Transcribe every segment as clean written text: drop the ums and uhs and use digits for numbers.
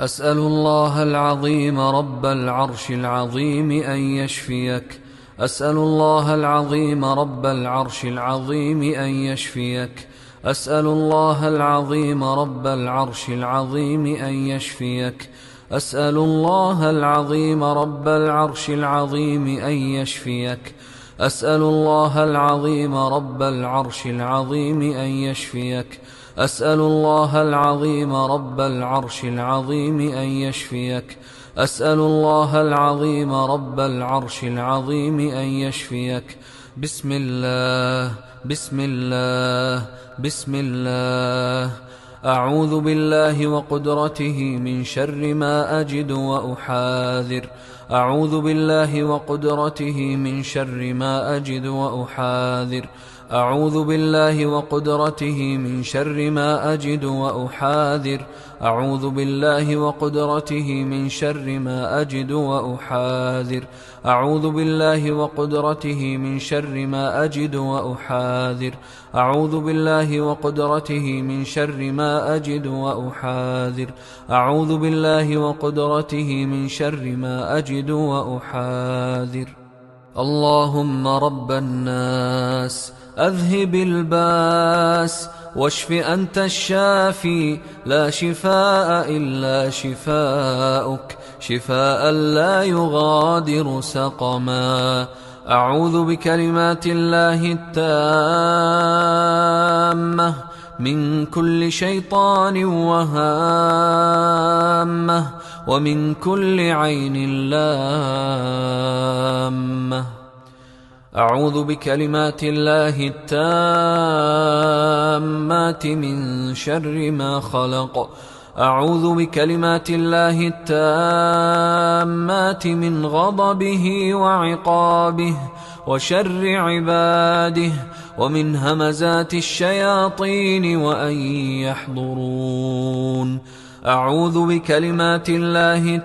أسأل الله العظيم رب العرش العظيم أن يشفيك. أسأل الله العظيم رب العرش العظيم أن يشفيك. أسأل الله العظيم رب العرش العظيم أن يشفيك. أسأل الله العظيم رب العرش العظيم أن يشفيك. أسأل الله العظيم رب العرش العظيم أن يشفيك. أسأل الله العظيم رب العرش العظيم أن يشفيك. أسأل الله العظيم رب العرش العظيم أن يشفيك. بسم الله بسم الله بسم الله. أعوذ بالله وقدرته من شر ما أجد وأحاذر. أعوذ بالله وقدرته من شر ما أجد وأحاذر. أعوذ بالله وقدرته من شر ما أجد وأحاذر. أعوذ بالله وقدرته من شر ما أجد وأحاذر. أعوذ بالله وقدرته من شر ما أجد وأحاذر. أعوذ بالله وقدرته من شر ما أجد وأحاذر. أعوذ بالله وقدرته من شر ما أجد وأحاذر. اللهم رب الناس أذهب الباس واشف أنت الشافي لا شفاء إلا شفاؤك شفاء لا يغادر سقما. أعوذ بكلمات الله التامة من كل شيطان وهامة ومن كل عين لامة. أعوذ بكلمات الله التامات من شر ما خلق. أعوذ بكلمات الله التامات من غضبه وعقابه وشر عباده ومن همزات الشياطين وأن يحضرون. أعوذ بكلمات الله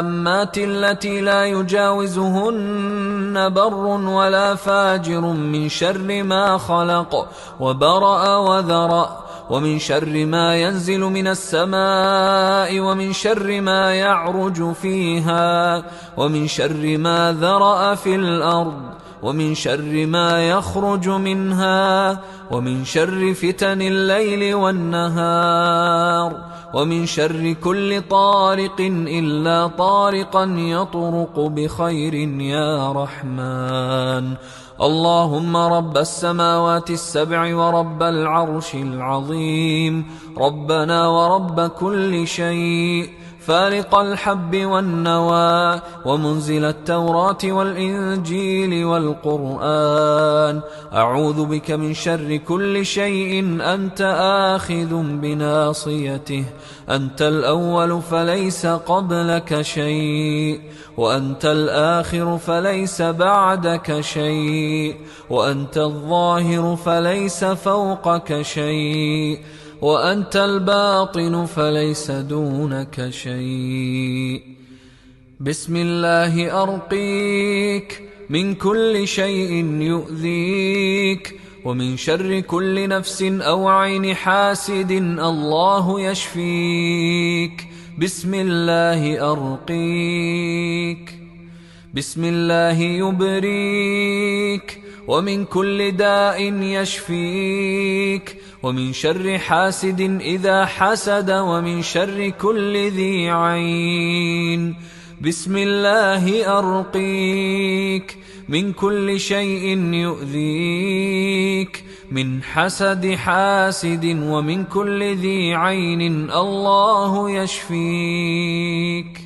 التامات التي لا يجاوزهن بر ولا فاجر من شر ما خلق وبرأ وذرأ ومن شر ما ينزل من السماء ومن شر ما يعرج فيها ومن شر ما ذرأ في الأرض ومن شر ما يخرج منها ومن شر فتن الليل والنهار ومن شر كل طارق إلا طارقا يطرق بخير يا رحمن. اللهم رب السماوات السبع ورب العرش العظيم ربنا ورب كل شيء فالق الحب والنوى ومنزل التوراة والإنجيل والقرآن. أعوذ بك من شر كل شيء أنت آخذ بناصيته. أنت الأول فليس قبلك شيء وأنت الآخر فليس بعدك شيء وأنت الظاهر فليس فوقك شيء وأنت الباطن فليس دونك شيء. بسم الله أرقيك من كل شيء يؤذيك ومن شر كل نفس أو عين حاسد الله يشفيك. بسم الله أرقيك. بسم الله يبريك ومن كل داء يشفيك ومن شر حاسد إذا حسد ومن شر كل ذي عين. بسم الله أرقيك من كل شيء يؤذيك من حسد حاسد ومن كل ذي عين الله يشفيك.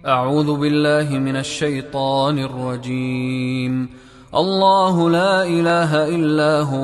أعوذ بالله من الشيطان الرجيم. الله لا إله إلا هو